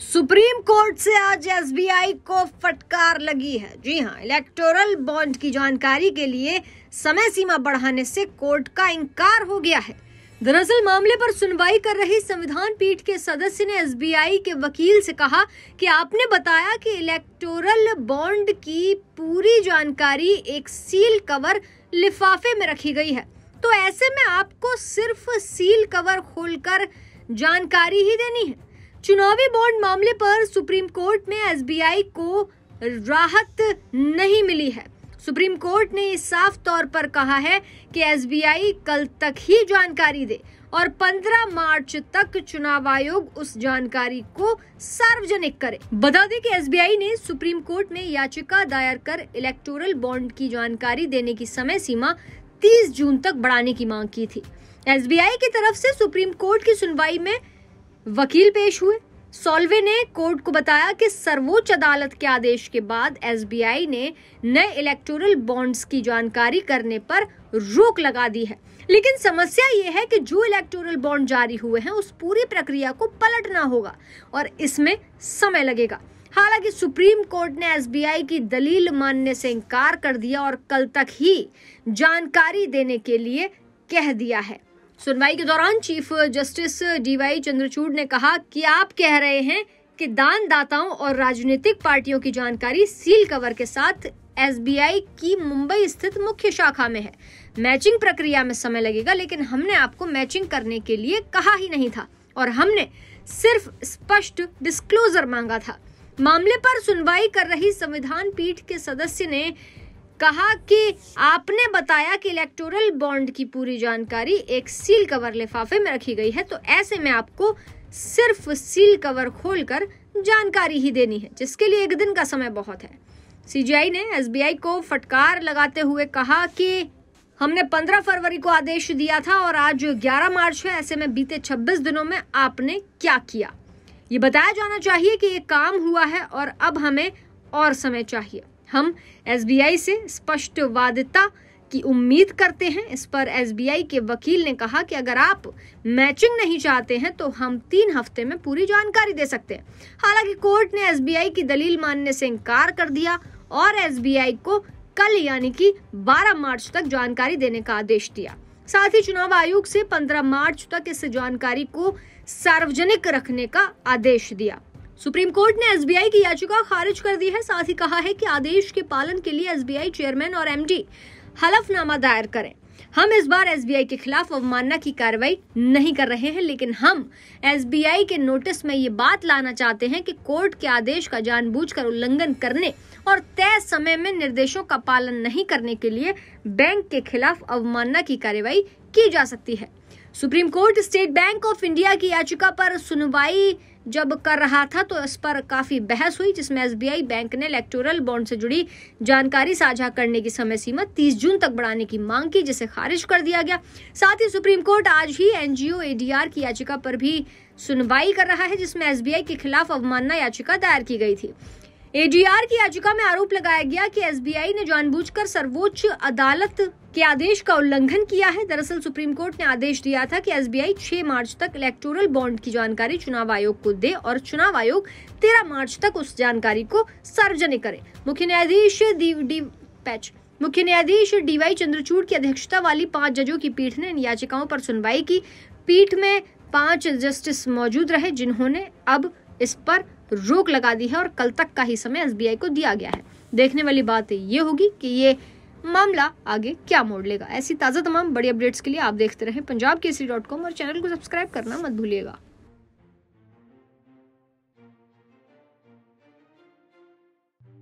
Supreme court से आज SBI को फटकार लगी है। जी हां, इलेक्टोरल बॉन्ड की जानकारी के लिए समय सीमा बढ़ाने से कोर्ट का इंकार हो गया है। दरअसल मामले पर सुनवाई कर रही संविधान पीठ के सदस्य ने एसबीआई के वकील से कहा कि आपने बताया कि इलेक्टोरल बॉन्ड की पूरी जानकारी एक सील कवर लिफाफे में रखी गई है, तो ऐसे में आपको सिर्फ सील कवर खोलकर जानकारी ही देनी है। चुनावी बॉन्ड मामले पर सुप्रीम कोर्ट में एसबीआई को राहत नहीं मिली है। सुप्रीम कोर्ट ने साफ तौर पर कहा है कि एसबीआई कल तक ही जानकारी दे और 15 मार्च तक चुनाव आयोग उस जानकारी को सार्वजनिक करे। बता दें कि एसबीआई ने सुप्रीम कोर्ट में याचिका दायर कर इलेक्टोरल बॉन्ड की जानकारी देने की समय सीमा 30 जून तक बढ़ाने की मांग की थी। एसबीआई की तरफ से सुप्रीम कोर्ट की सुनवाई में वकील पेश हुए। सॉल्वे ने कोर्ट को बताया कि सर्वोच्च अदालत के आदेश के बाद एसबीआई ने नए इलेक्टोरल बॉन्ड्स की जानकारी करने पर रोक लगा दी है, लेकिन समस्या ये है कि जो इलेक्टोरल बॉन्ड जारी हुए हैं उस पूरी प्रक्रिया को पलटना होगा और इसमें समय लगेगा। हालांकि सुप्रीम कोर्ट ने एसबीआई की दलील मानने से इनकार कर दिया और कल तक ही जानकारी देने के लिए कह दिया है। सुनवाई के दौरान चीफ जस्टिस डीवाई चंद्रचूड़ ने कहा कि आप कह रहे हैं कि दानदाताओं और राजनीतिक पार्टियों की जानकारी सील कवर के साथ एसबीआई की मुंबई स्थित मुख्य शाखा में है। मैचिंग प्रक्रिया में समय लगेगा, लेकिन हमने आपको मैचिंग करने के लिए कहा ही नहीं था और हमने सिर्फ स्पष्ट डिस्क्लोजर मांगा था। मामले पर सुनवाई कर रही संविधान पीठ के सदस्य ने कहा कि आपने बताया कि इलेक्टोरल बॉन्ड की पूरी जानकारी एक सील कवर लिफाफे में रखी गई है, तो ऐसे में आपको सिर्फ सील कवर खोलकर जानकारी ही देनी है, जिसके लिए 1 दिन का समय बहुत है। सीजीआई ने एसबीआई को फटकार लगाते हुए कहा कि हमने 15 फरवरी को आदेश दिया था और आज 11 मार्च है, ऐसे में बीते 26 दिनों में आपने क्या किया, ये बताया जाना चाहिए कि ये काम हुआ है और अब हमें और समय चाहिए। हम एसबीआई से स्पष्टवादिता की उम्मीद करते हैं। इस पर एसबीआई के वकील ने कहा कि अगर आप मैचिंग नहीं चाहते हैं तो हम 3 हफ्ते में पूरी जानकारी दे सकते हैं। हालांकि कोर्ट ने एसबीआई की दलील मानने से इनकार कर दिया और एसबीआई को कल यानी कि 12 मार्च तक जानकारी देने का आदेश दिया। साथ ही चुनाव आयोग से 15 मार्च तक इस जानकारी को सार्वजनिक रखने का आदेश दिया। सुप्रीम कोर्ट ने एसबीआई की याचिका खारिज कर दी है। साथ ही कहा है कि आदेश के पालन के लिए एसबीआई चेयरमैन और एमडी हलफनामा दायर करें। हम इस बार एसबीआई के खिलाफ अवमानना की कार्रवाई नहीं कर रहे हैं, लेकिन हम एसबीआई के नोटिस में ये बात लाना चाहते हैं कि कोर्ट के आदेश का जानबूझकर उल्लंघन करने और तय समय में निर्देशों का पालन नहीं करने के लिए बैंक के खिलाफ अवमानना की कार्रवाई की जा सकती है। Supreme court state bank of India की याचिका पर सुनवाई जब कर रहा था तो इस पर काफी बहस हुई, जिसमें एसबीआई बैंक ने इलेक्टोरल बॉन्ड से जुड़ी जानकारी साझा करने की समय सीमा 30 जून तक बढ़ाने की मांग की, जिसे खारिज कर दिया गया। साथ ही सुप्रीम कोर्ट आज ही एनजीओ एडीआर की याचिका पर भी सुनवाई कर रहा है, जिसमें एसबीआई के खिलाफ अवमानना याचिका दायर की गई थी। एडीआर की याचिका में आरोप लगाया गया कि एसबीआई ने जानबूझकर सर्वोच्च अदालत के आदेश का उल्लंघन किया है। दरअसल सुप्रीम कोर्ट ने आदेश दिया था कि एसबीआई 6 मार्च तक इलेक्टोरल बॉन्ड की जानकारी चुनाव आयोग को दे और चुनाव आयोग 13 मार्च तक उस जानकारी को सार्वजनिक करे। मुख्य न्यायाधीश डीवाई चंद्रचूड़ की अध्यक्षता वाली 5 जजों की पीठ ने इन याचिकाओं पर सुनवाई की। पीठ में 5 जस्टिस मौजूद रहे, जिन्होंने अब इस पर रोक लगा दी है और कल तक का ही समय एसबीआई को दिया गया है। देखने वाली बात ये होगी कि ये मामला आगे क्या मोड़ लेगा। ऐसी ताज़ा तमाम बड़ी अपडेट्स के लिए आप देखते रहें पंजाबकेसरी.com और चैनल को सब्सक्राइब करना मत भूलिएगा।